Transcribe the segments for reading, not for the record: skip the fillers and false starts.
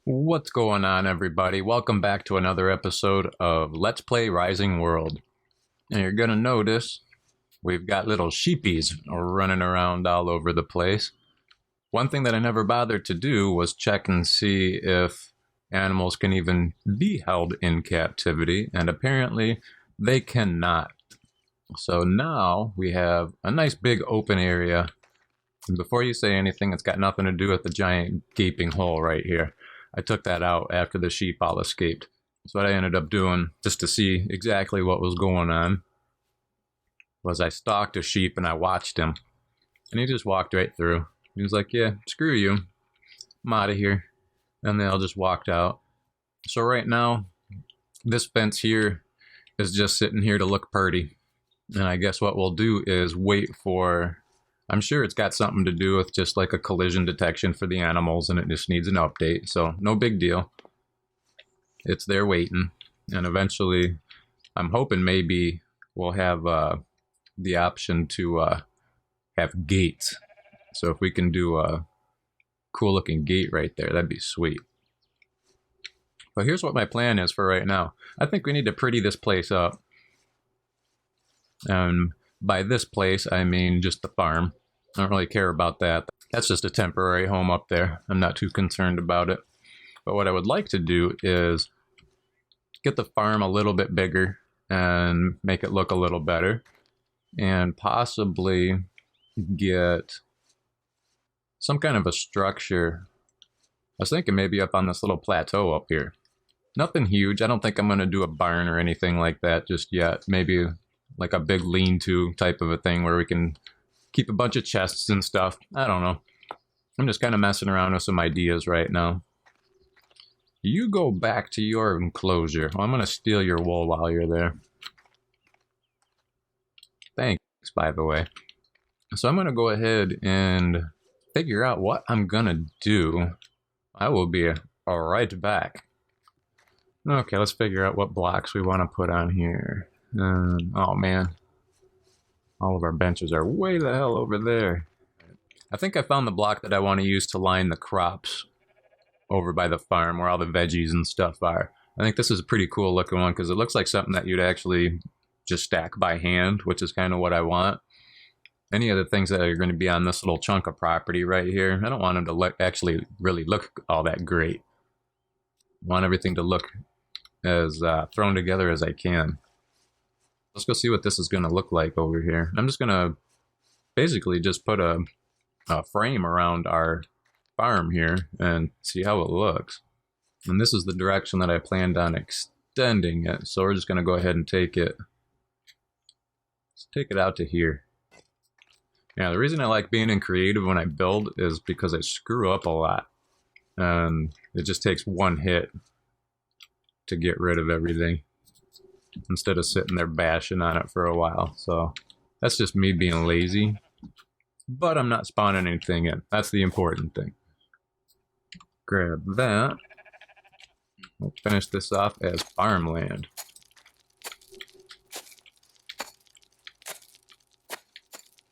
What's going on, everybody? Welcome back to another episode of Let's Play Rising World. And you're gonna notice we've got little sheepies running around all over the place. One thing that I never bothered to do was check and see if animals can even be held in captivity, and apparently they cannot. So now we have a nice big open area. And before you say anything, it's got nothing to do with the giant gaping hole right here. I took that out after the sheep all escaped. So what I ended up doing, just to see exactly what was going on, was I stalked a sheep and I watched him. And he just walked right through. He was like, yeah, screw you. I'm out of here. And they all just walked out. So right now, this fence here is just sitting here to look pretty. And I guess what we'll do is wait for... I'm sure it's got something to do with just like a collision detection for the animals, and it just needs an update, so no big deal. It's there waiting, and eventually I'm hoping maybe we'll have the option to have gates. So if we can do a cool looking gate right there, that'd be sweet. But here's what my plan is for right now. I think we need to pretty this place up. And by this place, I mean just the farm. I don't really care about that. That's just a temporary home up there. I'm not too concerned about it. But what I would like to do is get the farm a little bit bigger and make it look a little better. And possibly get some kind of a structure. I was thinking maybe up on this little plateau up here. Nothing huge. I don't think I'm going to do a barn or anything like that just yet. Maybe like a big lean-to type of a thing where we can keep a bunch of chests and stuff. I don't know. I'm just kind of messing around with some ideas right now. You go back to your enclosure. I'm going to steal your wool while you're there. Thanks, by the way. So I'm going to go ahead and figure out what I'm going to do. I will be right back. Okay, let's figure out what blocks we want to put on here. Oh man, all of our benches are way the hell over there. I think I found the block that I want to use to line the crops over by the farm where all the veggies and stuff are. I think this is a pretty cool looking one because it looks like something that you'd actually just stack by hand, which is kind of what I want. Any of the things that are going to be on this little chunk of property right here, I don't want them to actually really look all that great. I want everything to look as thrown together as I can. Let's go see what this is going to look like over here. I'm just going to basically just put a frame around our farm here and see how it looks. And this is the direction that I planned on extending it. So we're just going to go ahead and take it. Let's take it out to here. Yeah, the reason I like being in creative when I build is because I screw up a lot. And it just takes one hit to get rid of everything, instead of sitting there bashing on it for a while. So that's just me being lazy. But I'm not spawning anything in. That's the important thing. Grab that. We'll finish this off as farmland.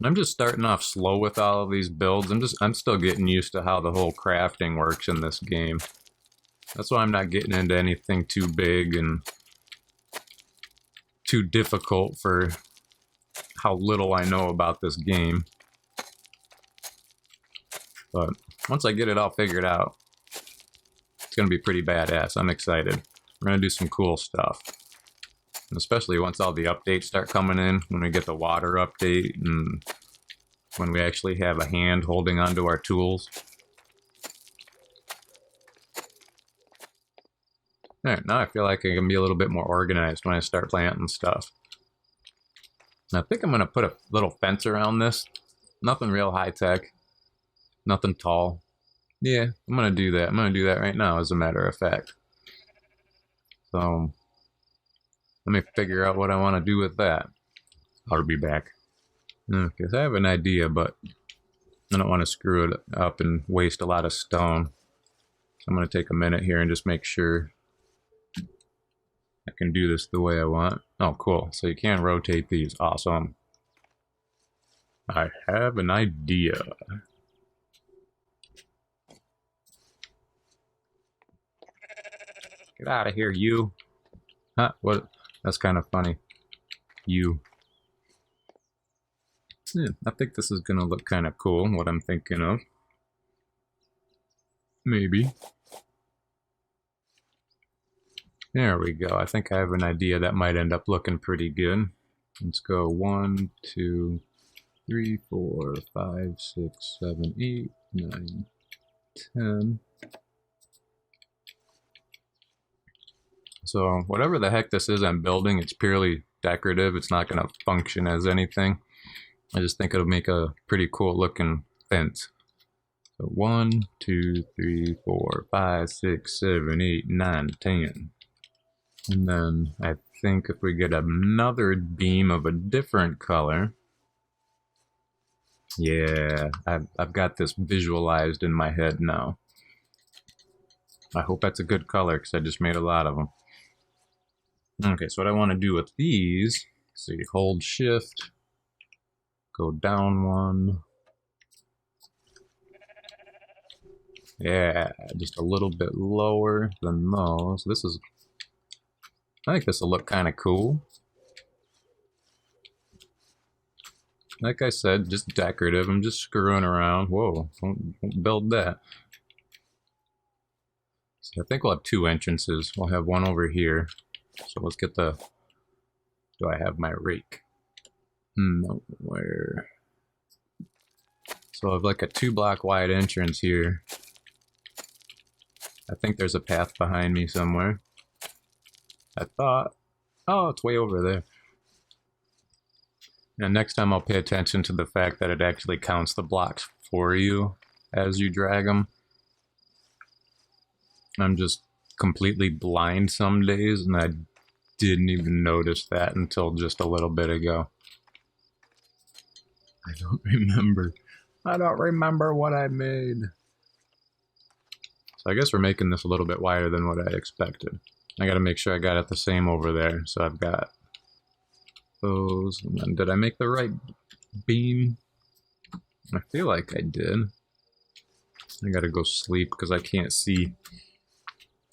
I'm just starting off slow with all of these builds. I'm still getting used to how the whole crafting works in this game. That's why I'm not getting into anything too big and too difficult for how little I know about this game. But once I get it all figured out, it's going to be pretty badass. I'm excited. We're going to do some cool stuff. And especially once all the updates start coming in, when we get the water update and when we actually have a hand holding onto our tools. Alright, now I feel like I can be a little bit more organized when I start planting stuff. And I think I'm going to put a little fence around this. Nothing real high-tech. Nothing tall. Yeah, I'm going to do that. I'm going to do that right now, as a matter of fact. So, let me figure out what I want to do with that. I'll be back. Okay, so I have an idea, but I don't want to screw it up and waste a lot of stone. So I'm going to take a minute here and just make sure I can do this the way I want. Oh, cool. So you can rotate these. Awesome. I have an idea. Get out of here, you. Huh, what? That's kind of funny. You. Yeah, I think this is gonna look kind of cool, what I'm thinking of. Maybe. There we go. I think I have an idea that might end up looking pretty good. Let's go 1, 2, 3, 4, 5, 6, 7, 8, 9, 10. So whatever the heck this is I'm building, it's purely decorative. It's not going to function as anything. I just think it'll make a pretty cool looking fence. So 1, 2, 3, 4, 5, 6, 7, 8, 9, 10. And then I think if we get another beam of a different color. Yeah, I've got this visualized in my head now. I hope that's a good color because I just made a lot of them. Okay, so what I want to do with these, so you hold shift, go down one. Yeah, just a little bit lower than those. This is, I think this will look kind of cool. Like I said, just decorative. I'm just screwing around. Whoa, don't build that. So I think we'll have 2 entrances. We'll have one over here. So let's get the, do I have my rake? No, where? So I have like a 2-block wide entrance here. I think there's a path behind me somewhere. I thought, oh, it's way over there. And next time I'll pay attention to the fact that it actually counts the blocks for you as you drag them. I'm just completely blind some days, and I didn't even notice that until just a little bit ago. I don't remember. I don't remember what I made. So I guess we're making this a little bit wider than what I expected. I gotta make sure I got it the same over there. So I've got those, and then did I make the right beam? I feel like I did. I gotta go sleep because I can't see.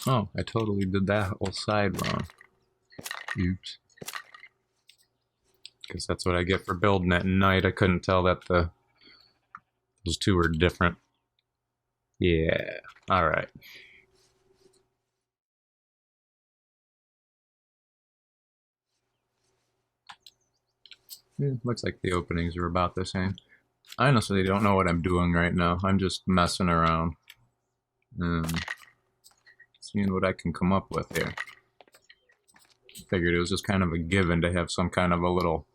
Oh, I totally did that whole side wrong. Oops. Because that's what I get for building at night. I couldn't tell that those two were different. Yeah, alright. Yeah, looks like the openings are about the same. I honestly don't know what I'm doing right now. I'm just messing around. Seeing what I can come up with here. Figured it was just kind of a given to have some kind of a little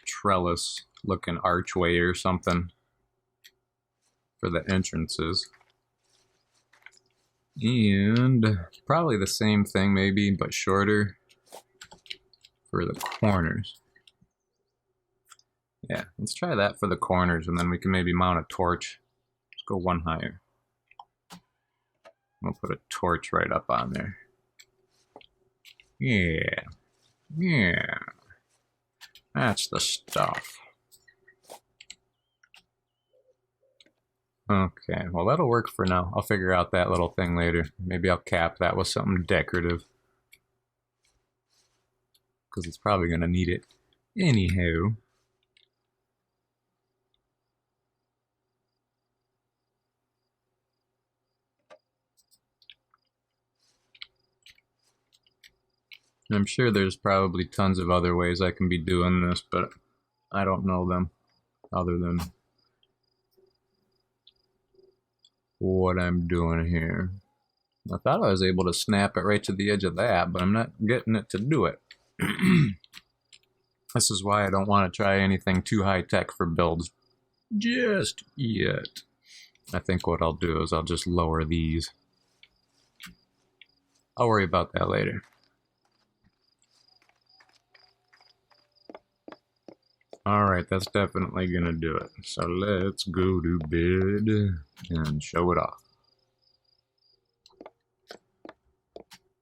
trellis looking archway or something for the entrances. And probably the same thing maybe, but shorter for the corners. Yeah, let's try that for the corners, and then we can maybe mount a torch. Let's go one higher. We'll put a torch right up on there. Yeah. Yeah. That's the stuff. Okay, well that'll work for now. I'll figure out that little thing later. Maybe I'll cap that with something decorative. Because it's probably going to need it anyhow. I'm sure there's probably tons of other ways I can be doing this, but I don't know them other than what I'm doing here. I thought I was able to snap it right to the edge of that, but I'm not getting it to do it. This is why I don't want to try anything too high-tech for builds just yet. I think what I'll do is I'll just lower these. I'll worry about that later. Alright, that's definitely gonna do it. So let's go to bed and show it off.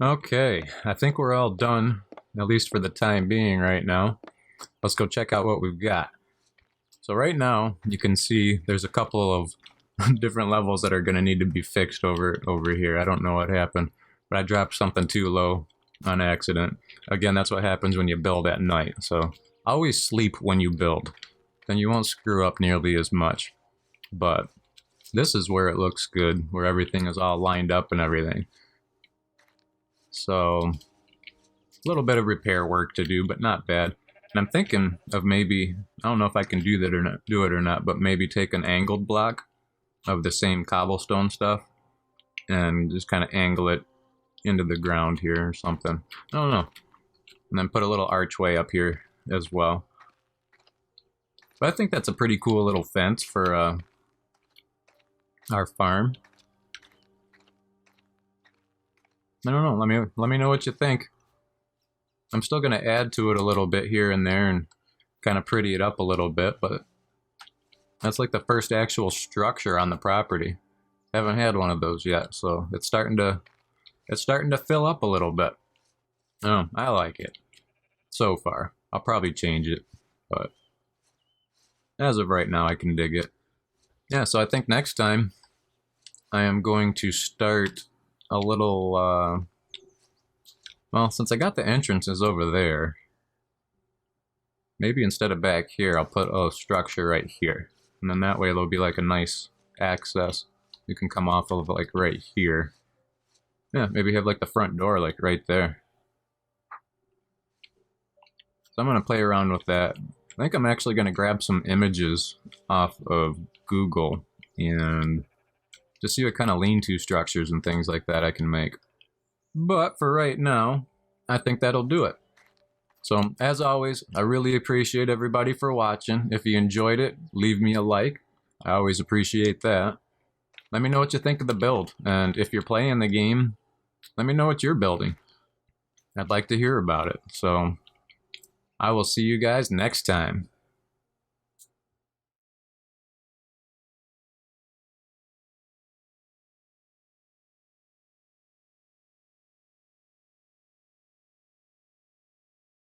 Okay, I think we're all done, at least for the time being right now. Let's go check out what we've got. So right now, you can see there's a couple of different levels that are gonna need to be fixed over here. I don't know what happened. but I dropped something too low on accident. Again, that's what happens when you build at night. So always sleep when you build. Then you won't screw up nearly as much. But this is where it looks good, where everything is all lined up and everything. So a little bit of repair work to do, but not bad. And I'm thinking of maybe, I don't know if I can do that or not, but maybe take an angled block of the same cobblestone stuff and just kind of angle it into the ground here or something. I don't know. And then put a little archway up here as well. But I think that's a pretty cool little fence for our farm. I don't know. Let me know what you think. I'm still going to add to it a little bit here and there and kind of pretty it up a little bit, but that's like the first actual structure on the property. Haven't had one of those yet, so it's starting to fill up a little bit. Oh, I like it so far. I'll probably change it, but as of right now, I can dig it. Yeah, so I think next time I am going to start a little, well, since I got the entrances over there, maybe instead of back here, I'll put a structure right here. And then that way there'll be like a nice access. You can come off of like right here. Yeah, maybe have like the front door like right there. So I'm going to play around with that. I think I'm actually going to grab some images off of Google and just see what kind of lean-to structures and things like that I can make. But for right now, I think that'll do it. So as always, I really appreciate everybody for watching. If you enjoyed it, leave me a like. I always appreciate that. Let me know what you think of the build. And if you're playing the game, let me know what you're building. I'd like to hear about it. So I will see you guys next time.